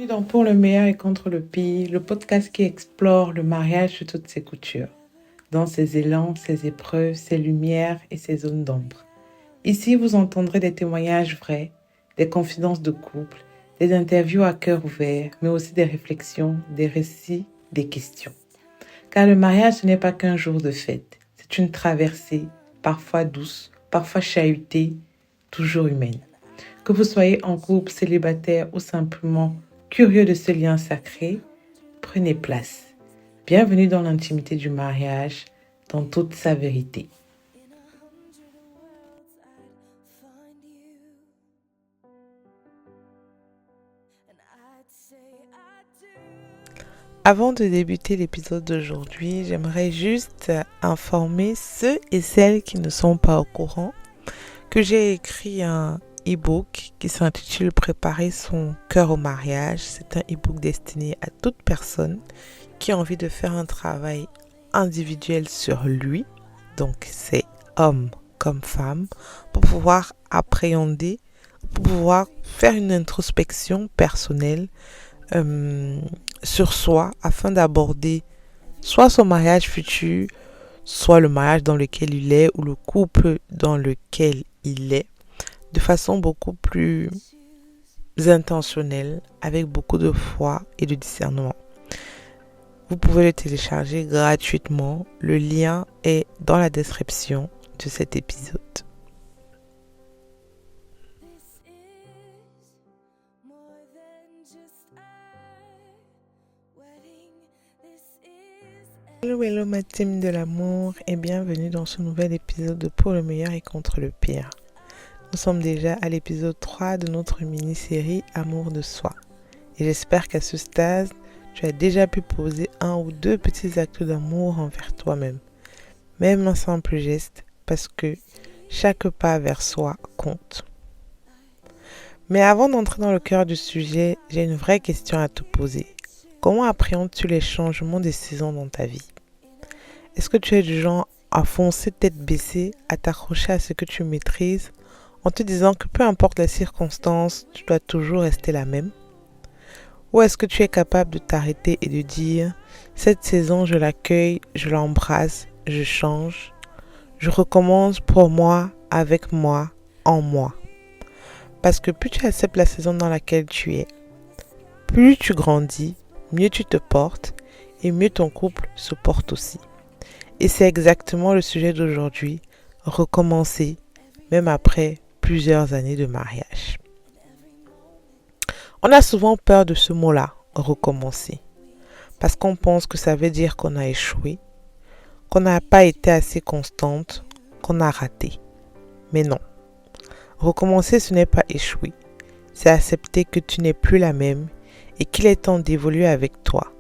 dans Pour le meilleur et contre le pire, le podcast qui explore le mariage sous toutes ses coutures, dans ses élans, ses épreuves, ses lumières et ses zones d'ombre. Ici, vous entendrez des témoignages vrais, des confidences de couple, des interviews à cœur ouvert, mais aussi des réflexions, des récits, des questions. Car le mariage, ce n'est pas qu'un jour de fête, c'est une traversée, parfois douce, parfois chahutée, toujours humaine. Que vous soyez en couple, célibataire ou simplement curieux de ce lien sacré, prenez place. Bienvenue dans l'intimité du mariage, dans toute sa vérité. Avant de débuter l'épisode d'aujourd'hui, j'aimerais juste informer ceux et celles qui ne sont pas au courant que j'ai écrit un e-book qui s'intitule Préparer son cœur au mariage. C'est un e-book destiné à toute personne qui a envie de faire un travail individuel sur lui, donc c'est homme comme femme, pour pouvoir appréhender, pour pouvoir faire une introspection personnelle sur soi afin d'aborder soit son mariage futur, soit le mariage dans lequel il est ou le couple dans lequel il est, de façon beaucoup plus intentionnelle, avec beaucoup de foi et de discernement. Vous pouvez le télécharger gratuitement. Le lien est dans la description de cet épisode. Hello ma team de l'amour et bienvenue dans ce nouvel épisode de Pour le meilleur et contre le pire. Nous sommes déjà à l'épisode 3 de notre mini-série Amour de soi. Et j'espère qu'à ce stade, tu as déjà pu poser un ou deux petits actes d'amour envers toi-même. Même un simple geste, parce que chaque pas vers soi compte. Mais avant d'entrer dans le cœur du sujet, j'ai une vraie question à te poser. Comment appréhendes-tu les changements des saisons dans ta vie? Est-ce que tu es du genre à foncer tête baissée, à t'accrocher à ce que tu maîtrises, en te disant que peu importe les circonstances, tu dois toujours rester la même? Ou est-ce que tu es capable de t'arrêter et de dire « Cette saison, je l'accueille, je l'embrasse, je change, je recommence pour moi, avec moi, en moi ». Parce que plus tu acceptes la saison dans laquelle tu es, plus tu grandis, mieux tu te portes et mieux ton couple se porte aussi. Et c'est exactement le sujet d'aujourd'hui, recommencer, même après plusieurs années de mariage. On a souvent peur de ce mot-là, recommencer, parce qu'on pense que ça veut dire qu'on a échoué, qu'on n'a pas été assez constante, qu'on a raté. Mais non, recommencer ce n'est pas échouer, c'est accepter que tu n'es plus la même et qu'il est temps d'évoluer avec toi.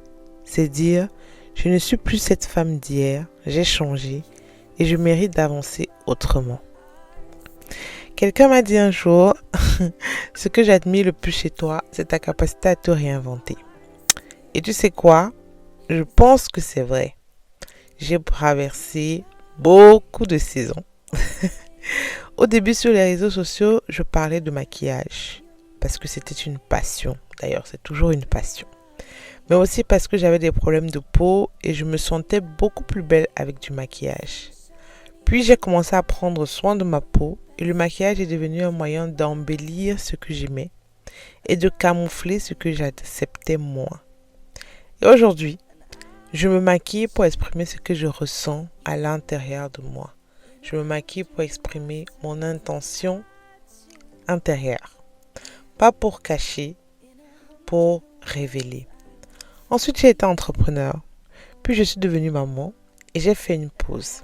C'est dire, je ne suis plus cette femme d'hier, j'ai changé et je mérite d'avancer autrement. Quelqu'un m'a dit un jour, ce que j'admire le plus chez toi, c'est ta capacité à te réinventer. Et tu sais quoi? Je pense que c'est vrai. J'ai traversé beaucoup de saisons. Au début, sur les réseaux sociaux, je parlais de maquillage parce que c'était une passion. D'ailleurs, c'est toujours une passion. Mais aussi parce que j'avais des problèmes de peau et je me sentais beaucoup plus belle avec du maquillage. Puis j'ai commencé à prendre soin de ma peau et le maquillage est devenu un moyen d'embellir ce que j'aimais et de camoufler ce que j'acceptais moins. Et aujourd'hui, je me maquille pour exprimer ce que je ressens à l'intérieur de moi. Je me maquille pour exprimer mon intention intérieure. Pas pour cacher, pour révéler. Ensuite, j'ai été entrepreneur. Puis je suis devenue maman et j'ai fait une pause.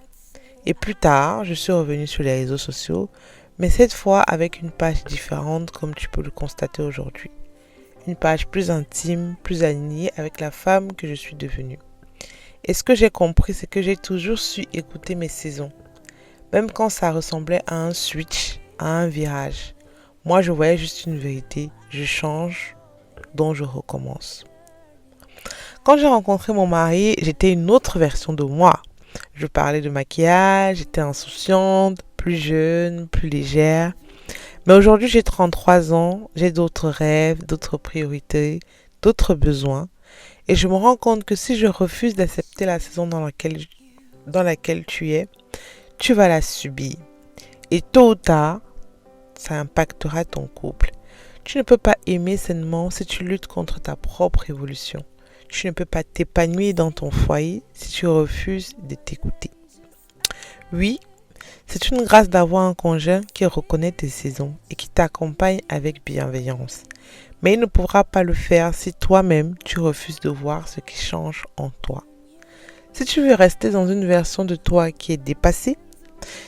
Et plus tard, je suis revenue sur les réseaux sociaux, mais cette fois avec une page différente comme tu peux le constater aujourd'hui. Une page plus intime, plus alignée avec la femme que je suis devenue. Et ce que j'ai compris, c'est que j'ai toujours su écouter mes saisons. Même quand ça ressemblait à un switch, à un virage. Moi, je voyais juste une vérité. Je change, donc je recommence. Quand j'ai rencontré mon mari, j'étais une autre version de moi. Je parlais de maquillage, j'étais insouciante, plus jeune, plus légère. Mais aujourd'hui, j'ai 33 ans, j'ai d'autres rêves, d'autres priorités, d'autres besoins et je me rends compte que si je refuse d'accepter la saison dans laquelle tu es, tu vas la subir. Et tôt ou tard, ça impactera ton couple. Tu ne peux pas aimer sainement si tu luttes contre ta propre évolution. Tu ne peux pas t'épanouir dans ton foyer si tu refuses de t'écouter. Oui, c'est une grâce d'avoir un conjoint qui reconnaît tes saisons et qui t'accompagne avec bienveillance. Mais il ne pourra pas le faire si toi-même tu refuses de voir ce qui change en toi. Si tu veux rester dans une version de toi qui est dépassée,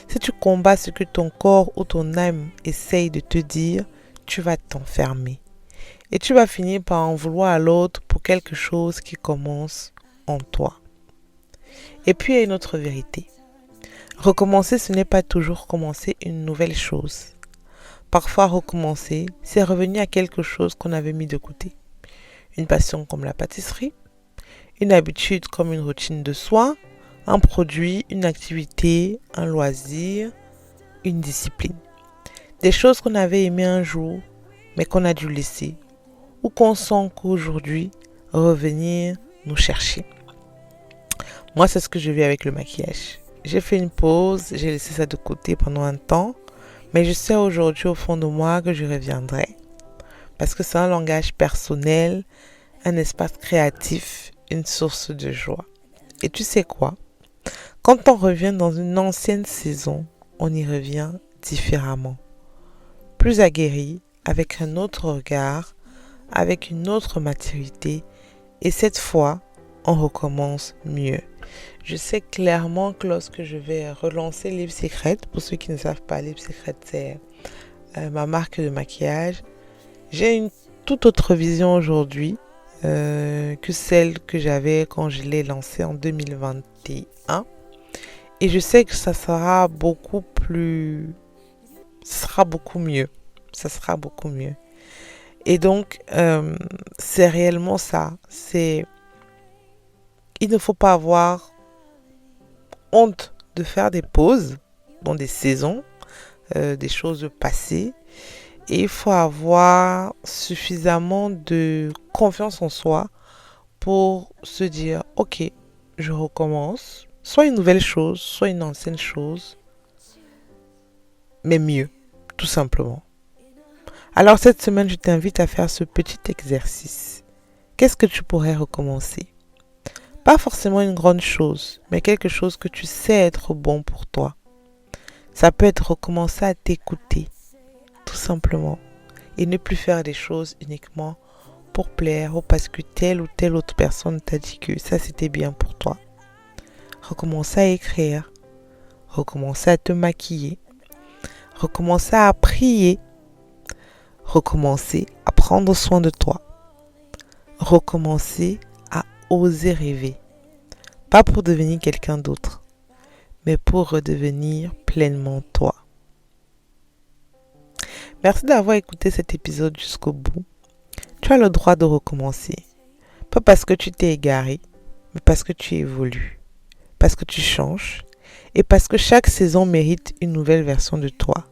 si tu combats ce que ton corps ou ton âme essaye de te dire, tu vas t'enfermer. Et tu vas finir par en vouloir à l'autre pour quelque chose qui commence en toi. Et puis il y a une autre vérité. Recommencer, ce n'est pas toujours commencer une nouvelle chose. Parfois, recommencer, c'est revenir à quelque chose qu'on avait mis de côté. Une passion comme la pâtisserie, une habitude comme une routine de soins, un produit, une activité, un loisir, une discipline. Des choses qu'on avait aimées un jour, mais qu'on a dû laisser, ou qu'on sent qu'aujourd'hui, revenir nous chercher. Moi, c'est ce que je vis avec le maquillage. J'ai fait une pause, j'ai laissé ça de côté pendant un temps, mais je sais aujourd'hui au fond de moi que je reviendrai. Parce que c'est un langage personnel, un espace créatif, une source de joie. Et tu sais quoi? Quand on revient dans une ancienne saison, on y revient différemment. Plus aguerri, avec un autre regard, avec une autre maturité. Et cette fois, on recommence mieux. Je sais clairement que lorsque je vais relancer Lips Secret, pour ceux qui ne savent pas, Lips Secret, c'est ma marque de maquillage. J'ai une toute autre vision aujourd'hui que celle que j'avais quand je l'ai lancée en 2021. Et je sais que ça sera beaucoup plus... Ça sera beaucoup mieux. Ça sera beaucoup mieux. Et donc, c'est réellement ça. Il ne faut pas avoir honte de faire des pauses dans des saisons, des choses passées. Et il faut avoir suffisamment de confiance en soi pour se dire, ok, je recommence. Soit une nouvelle chose, soit une ancienne chose, mais mieux, tout simplement. Alors cette semaine, je t'invite à faire ce petit exercice. Qu'est-ce que tu pourrais recommencer? Pas forcément une grande chose, mais quelque chose que tu sais être bon pour toi. Ça peut être recommencer à t'écouter, tout simplement. Et ne plus faire des choses uniquement pour plaire ou parce que telle ou telle autre personne t'a dit que ça c'était bien pour toi. Recommencer à écrire, recommencer à te maquiller, recommencer à prier, recommencer à prendre soin de toi, recommencer à oser rêver. Pas pour devenir quelqu'un d'autre, mais pour redevenir pleinement toi. Merci d'avoir écouté cet épisode jusqu'au bout. Tu as le droit de recommencer. Pas parce que tu t'es égaré, mais parce que tu évolues. Parce que tu changes. Et parce que chaque saison mérite une nouvelle version de toi.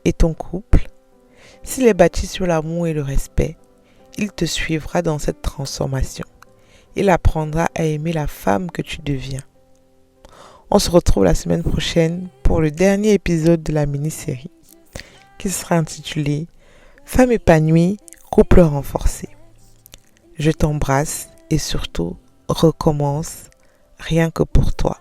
Et ton couple, s'il est bâti sur l'amour et le respect, il te suivra dans cette transformation. Il apprendra à aimer la femme que tu deviens. On se retrouve la semaine prochaine pour le dernier épisode de la mini-série qui sera intitulé « Femme épanouie, couple renforcé ». Je t'embrasse et surtout recommence rien que pour toi.